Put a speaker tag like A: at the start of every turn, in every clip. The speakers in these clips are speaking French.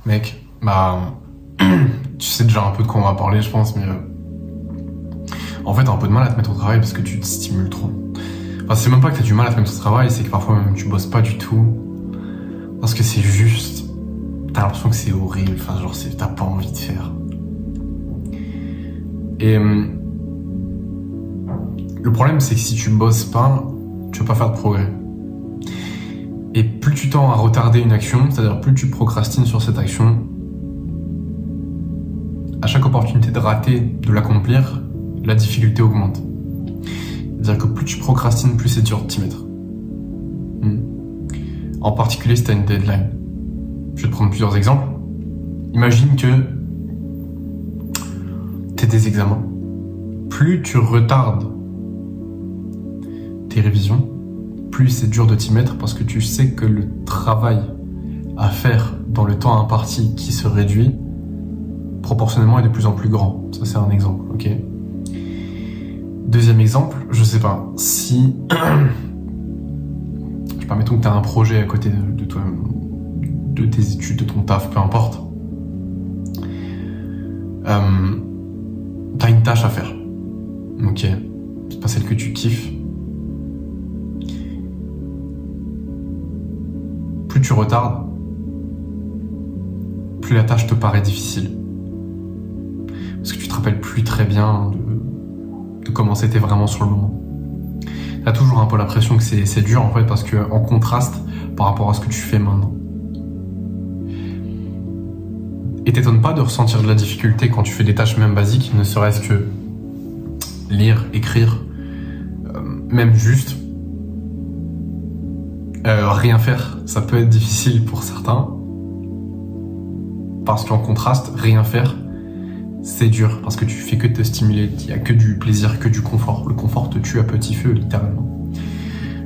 A: Mec, tu sais déjà un peu de quoi on va parler, je pense, mais en fait, t'as un peu de mal à te mettre au travail parce que tu te stimules trop. Enfin, c'est même pas que t'as du mal à te mettre au travail, c'est que parfois même tu bosses pas du tout parce que c'est juste, t'as l'impression que c'est horrible, enfin genre t'as pas envie de faire. Et le problème, c'est que si tu bosses pas, tu vas pas faire de progrès. Et plus tu tends à retarder une action, c'est-à-dire plus tu procrastines sur cette action, à chaque opportunité de rater, de l'accomplir, la difficulté augmente. C'est-à-dire que plus tu procrastines, plus c'est dur de t'y mettre. En particulier si tu as une deadline. Je vais te prendre plusieurs exemples. Imagine que tu as des examens. Plus tu retardes tes révisions, plus c'est dur de t'y mettre parce que tu sais que le travail à faire dans le temps imparti qui se réduit proportionnellement est de plus en plus grand. Ça, c'est un exemple, ok? Deuxième exemple, je sais pas, si... je sais pas, mettons que t'as un projet à côté de toi, de tes études, de ton taf, peu importe. T'as une tâche à faire, ok? C'est pas celle que tu kiffes. Plus tu retardes, plus la tâche te paraît difficile. Parce que tu te rappelles plus très bien de comment c'était vraiment sur le moment. T'as toujours un peu l'impression que c'est dur en fait parce que en contraste par rapport à ce que tu fais maintenant. Et t'étonnes pas de ressentir de la difficulté quand tu fais des tâches même basiques, ne serait-ce que lire, écrire, même juste rien faire. Ça peut être difficile pour certains parce qu'en contraste, rien faire, c'est dur parce que tu fais que te stimuler, il n'y a que du plaisir, que du confort. Le confort te tue à petit feu, littéralement.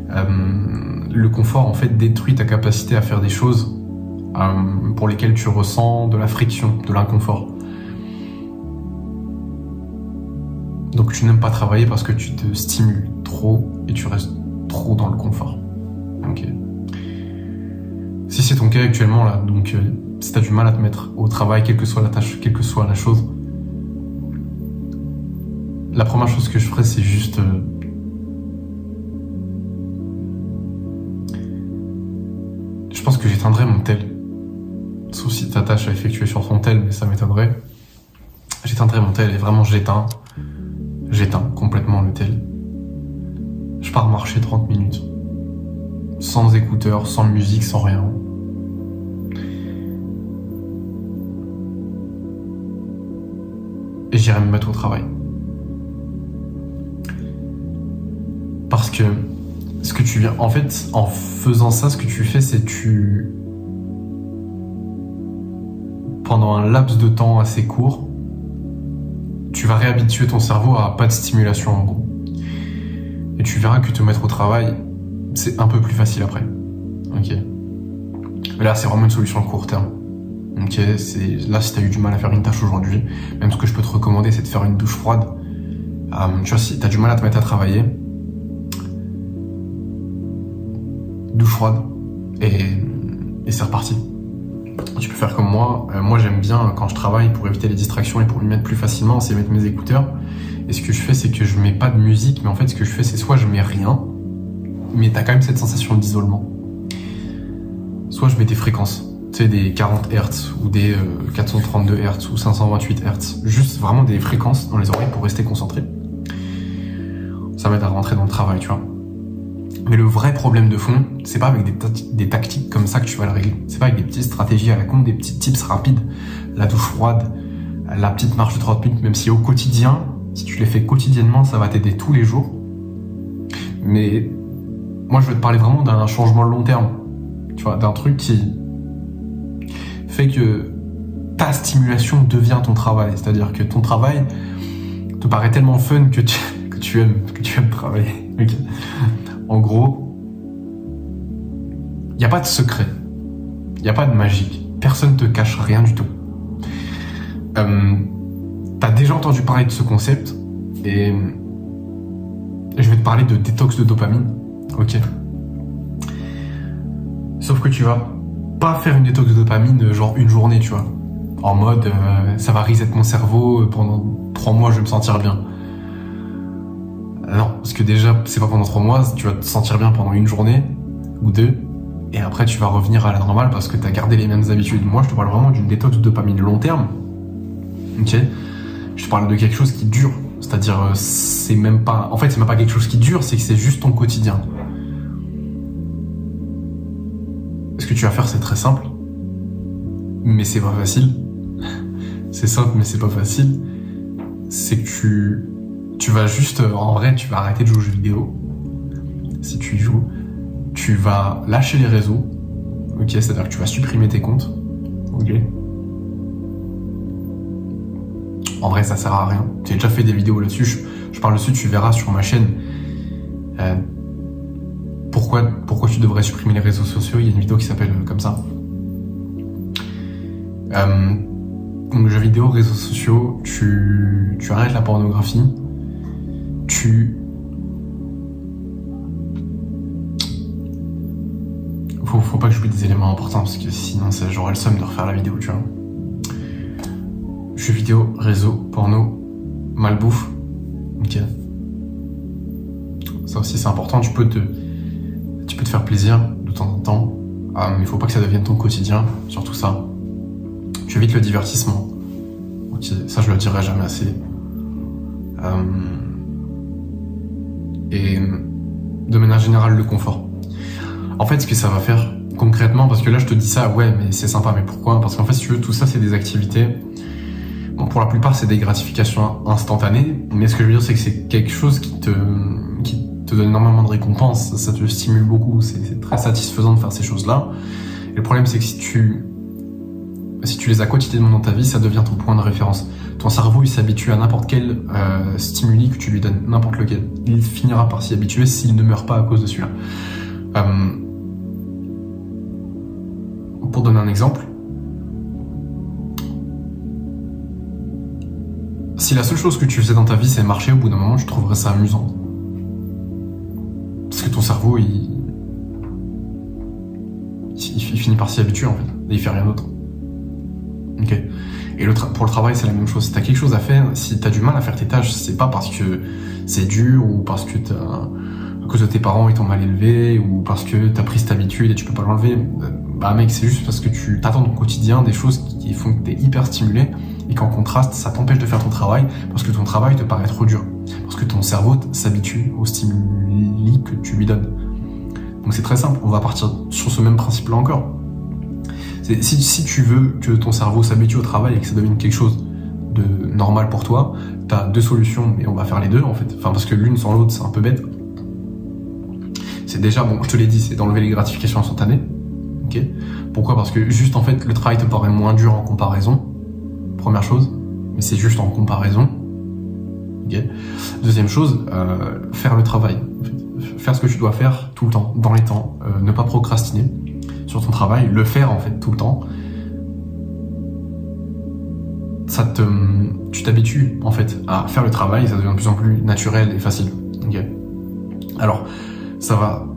A: Le confort, en fait, détruit ta capacité à faire des choses pour lesquelles tu ressens de la friction, de l'inconfort. Donc tu n'aimes pas travailler parce que tu te stimules trop et tu restes trop dans le confort. Ok. Si c'est ton cas actuellement, là, donc si tu as du mal à te mettre au travail, quelle que soit la tâche, quelle que soit la chose, la première chose que je ferais, c'est juste je pense que j'éteindrais mon tel. Sauf si ta tâche à effectuer sur ton tel, mais ça m'étonnerait. J'éteindrais mon tel et vraiment je l'éteins. J'éteins complètement le tel. Je pars marcher 30 minutes. Sans écouteurs, sans musique, sans rien. Et j'irai me mettre au travail. Parce que ce que tu viens... En fait, en faisant ça, ce que tu fais, c'est pendant un laps de temps assez court, tu vas réhabituer ton cerveau à pas de stimulation en gros. Et tu verras que te mettre au travail, c'est un peu plus facile après. Ok. Mais là, c'est vraiment une solution à court terme. Ok. Là, si t'as eu du mal à faire une tâche aujourd'hui, même ce que je peux te recommander, c'est de faire une douche froide. Tu vois, si t'as du mal à te mettre à travailler, douche froide et c'est reparti. Tu peux faire comme moi. Moi, j'aime bien quand je travaille pour éviter les distractions et pour m'y mettre plus facilement, c'est mettre mes écouteurs. Et ce que je fais, c'est que je mets pas de musique, mais en fait, ce que je fais, c'est soit je mets rien, mais t'as quand même cette sensation d'isolement. Soit je mets des fréquences, tu sais, des 40 Hz ou des 432 Hz ou 528 Hz. Juste vraiment des fréquences dans les oreilles pour rester concentré. Ça m'aide à rentrer dans le travail, tu vois. Mais le vrai problème de fond, c'est pas avec des tactiques comme ça que tu vas le régler. C'est pas avec des petites stratégies à la con, des petits tips rapides, la douche froide, la petite marche de 30 minutes, même si au quotidien, si tu les fais quotidiennement, ça va t'aider tous les jours. Mais moi, je veux te parler vraiment d'un changement long terme. Tu vois, d'un truc qui fait que ta stimulation devient ton travail. C'est-à-dire que ton travail te paraît tellement fun que tu aimes travailler. Okay. En gros, il n'y a pas de secret, il n'y a pas de magie, personne ne te cache rien du tout. T'as déjà entendu parler de ce concept et je vais te parler de détox de dopamine, ok? Sauf que tu vois, pas faire une détox de dopamine genre une journée, tu vois. En mode, ça va reset mon cerveau, pendant 3 mois, je vais me sentir bien. Non, parce que déjà, c'est pas pendant 3 mois, tu vas te sentir bien pendant une journée ou 2, et après tu vas revenir à la normale parce que t'as gardé les mêmes habitudes. Moi, je te parle vraiment d'une détox de dopamine long terme. Ok, je te parle de quelque chose qui dure. C'est-à-dire, c'est même pas... En fait, c'est même pas quelque chose qui dure, c'est que c'est juste ton quotidien. Ce que tu vas faire, c'est très simple. Mais c'est pas facile. C'est simple, mais c'est pas facile. C'est que tu vas juste... En vrai, tu vas arrêter de jouer aux jeux vidéo. Si tu y joues. Tu vas lâcher les réseaux. Ok, c'est-à-dire que tu vas supprimer tes comptes. Ok. En vrai, ça sert à rien. J'ai déjà fait des vidéos là-dessus. Je parle dessus, tu verras sur ma chaîne. Pourquoi tu devrais supprimer les réseaux sociaux. Il y a une vidéo qui s'appelle comme ça. Donc, jeux vidéo, réseaux sociaux, tu arrêtes la pornographie. Faut pas que j'oublie des éléments importants parce que sinon j'aurais le seum de refaire la vidéo, tu vois. Jeux vidéo, réseau, porno, malbouffe. Ok. Ça aussi c'est important, tu peux te faire plaisir de temps en temps, mais il faut pas que ça devienne ton quotidien, surtout ça. Tu évites le divertissement. Ok, ça je le dirai jamais assez. Et de manière générale le confort. En fait ce que ça va faire concrètement, parce que là je te dis ça, ouais mais c'est sympa, mais pourquoi? Parce qu'en fait si tu veux, tout ça c'est des activités. Bon, pour la plupart, c'est des gratifications instantanées, mais ce que je veux dire, c'est que c'est quelque chose qui te donne énormément de récompenses, ça te stimule beaucoup, c'est très satisfaisant de faire ces choses-là. Et le problème, c'est que si tu les as quotidiennement dans ta vie, ça devient ton point de référence. Ton cerveau, il s'habitue à n'importe quel stimuli que tu lui donnes, n'importe lequel. Il finira par s'y habituer s'il ne meurt pas à cause de celui-là. Pour donner un exemple, si la seule chose que tu faisais dans ta vie c'est marcher, au bout d'un moment tu trouverais ça amusant. Parce que ton cerveau il finit par s'y habituer en fait, et il fait rien d'autre. Ok. Et pour le travail c'est la même chose, si t'as quelque chose à faire, si t'as du mal à faire tes tâches, c'est pas parce que c'est dur ou parce que à cause de tes parents ils t'ont mal élevé ou parce que t'as pris cette habitude et tu peux pas l'enlever. Bah mec, c'est juste parce que tu t'attends dans le quotidien des choses qui font que t'es hyper stimulé et qu'en contraste, ça t'empêche de faire ton travail parce que ton travail te paraît trop dur. Parce que ton cerveau s'habitue aux stimuli que tu lui donnes. Donc c'est très simple, on va partir sur ce même principe-là encore. Si tu veux que ton cerveau s'habitue au travail et que ça devienne quelque chose de normal pour toi, t'as 2 solutions, mais on va faire les 2 en fait. Enfin, parce que l'une sans l'autre, c'est un peu bête. C'est déjà, bon, je te l'ai dit, c'est d'enlever les gratifications instantanées. Ok. Pourquoi? Parce que juste en fait, le travail te paraît moins dur en comparaison. Première chose, mais c'est juste en comparaison. Okay. Deuxième chose, faire le travail. Faire ce que tu dois faire tout le temps, dans les temps. Ne pas procrastiner sur ton travail, le faire en fait tout le temps. Tu t'habitues en fait à faire le travail, ça devient de plus en plus naturel et facile. Okay. Alors, ça va.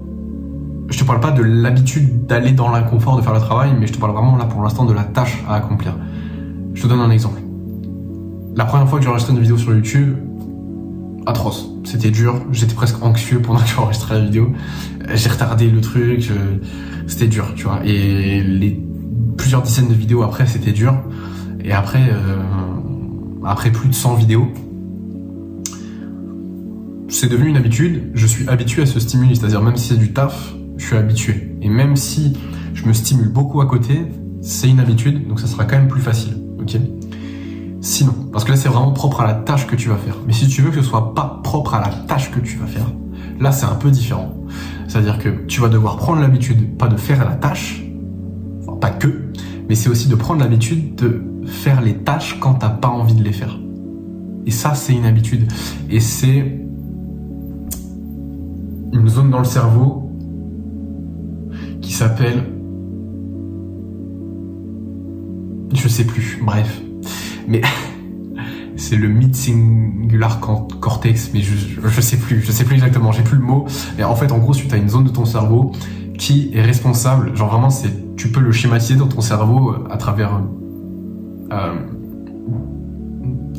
A: Je te parle pas de l'habitude d'aller dans l'inconfort de faire le travail, mais je te parle vraiment là pour l'instant de la tâche à accomplir. Je te donne un exemple. La première fois que j'ai enregistré une vidéo sur YouTube, atroce. C'était dur, j'étais presque anxieux pendant que j'enregistrais la vidéo. J'ai retardé le truc, c'était dur, tu vois. Et plusieurs dizaines de vidéos après, c'était dur. Et après plus de 100 vidéos, c'est devenu une habitude. Je suis habitué à ce stimuli, c'est-à-dire même si c'est du taf, je suis habitué. Et même si je me stimule beaucoup à côté, c'est une habitude, donc ça sera quand même plus facile. Ok. Sinon, parce que là c'est vraiment propre à la tâche que tu vas faire. Mais si tu veux que ce soit pas propre à la tâche que tu vas faire, là c'est un peu différent. C'est-à-dire que tu vas devoir prendre l'habitude, pas de faire la tâche, enfin pas que, mais c'est aussi de prendre l'habitude de faire les tâches quand t'as pas envie de les faire. Et ça c'est une habitude. Et c'est une zone dans le cerveau qui s'appelle... Je sais plus, bref. Mais c'est le mid-singular cortex, mais je sais plus exactement, j'ai plus le mot. Mais en fait, en gros, tu as une zone de ton cerveau qui est responsable, genre vraiment, tu tu peux le schématiser dans ton cerveau à travers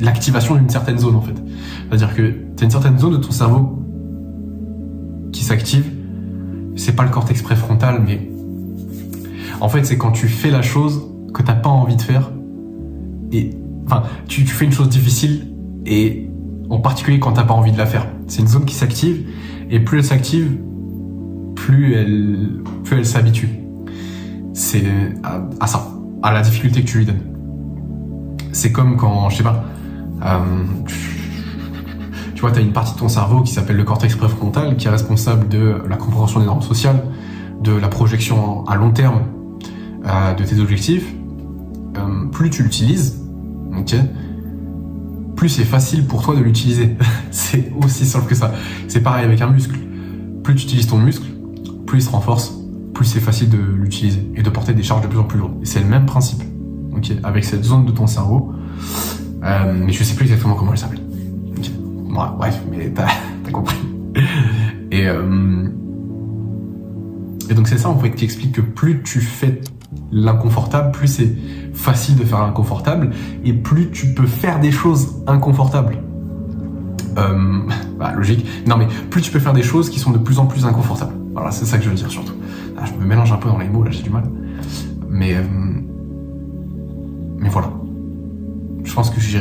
A: l'activation d'une certaine zone en fait. C'est-à-dire que tu as une certaine zone de ton cerveau qui s'active, c'est pas le cortex préfrontal, mais en fait c'est quand tu fais la chose que t'as pas envie de faire, et enfin tu fais une chose difficile, et en particulier quand t'as pas envie de la faire. C'est une zone qui s'active, et plus elle s'active, plus elle s'habitue. C'est à ça, à la difficulté que tu lui donnes. C'est comme quand, je sais pas, tu vois, t'as une partie de ton cerveau qui s'appelle le cortex préfrontal, qui est responsable de la compréhension des normes sociales, de la projection à long terme de tes objectifs. Plus tu l'utilises, ok, plus c'est facile pour toi de l'utiliser. C'est aussi simple que ça. C'est pareil avec un muscle. Plus tu utilises ton muscle, plus il se renforce, plus c'est facile de l'utiliser et de porter des charges de plus en plus lourdes. Et c'est le même principe, ok, avec cette zone de ton cerveau. Mais je sais plus exactement comment elle s'appelle. Okay. Ouais, bref, mais t'as compris. Et donc c'est ça en fait qui explique que plus tu fais l'inconfortable, plus c'est facile de faire l'inconfortable, et plus tu peux faire des choses inconfortables. Logique. Non mais plus tu peux faire des choses qui sont de plus en plus inconfortables. Voilà, c'est ça que je veux dire surtout. Là, je me mélange un peu dans les mots, là j'ai du mal. Mais voilà. Je pense que j'ai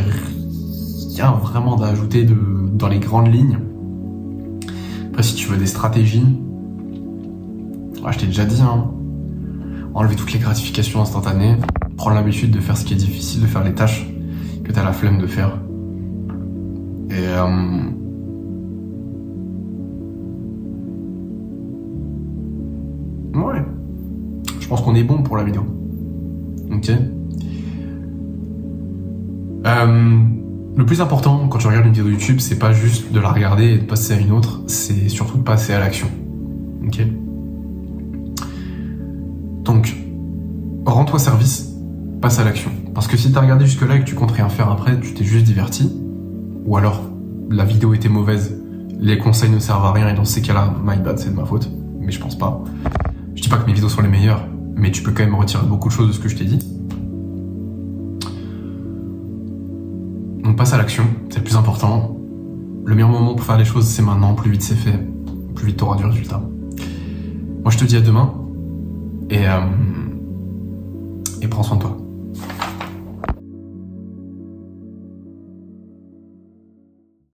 A: rien vraiment à ajouter dans les grandes lignes. Après, si tu veux des stratégies, je t'ai déjà dit, hein, enlever toutes les gratifications instantanées, prendre l'habitude de faire ce qui est difficile, de faire les tâches que tu as la flemme de faire. Et ouais, je pense qu'on est bon pour la vidéo. Ok. Le plus important quand tu regardes une vidéo YouTube, c'est pas juste de la regarder et de passer à une autre, c'est surtout de passer à l'action. Ok. Donc, rends-toi service, passe à l'action. Parce que si t'as regardé jusque-là et que tu comptes rien faire après, tu t'es juste diverti, ou alors la vidéo était mauvaise, les conseils ne servent à rien, et dans ces cas-là, my bad, c'est de ma faute. Mais je pense pas. Je dis pas que mes vidéos sont les meilleures, mais tu peux quand même retirer beaucoup de choses de ce que je t'ai dit. Donc passe à l'action, c'est le plus important. Le meilleur moment pour faire les choses, c'est maintenant. Plus vite c'est fait, plus vite t'auras du résultat. Moi je te dis à demain, et prends soin de toi.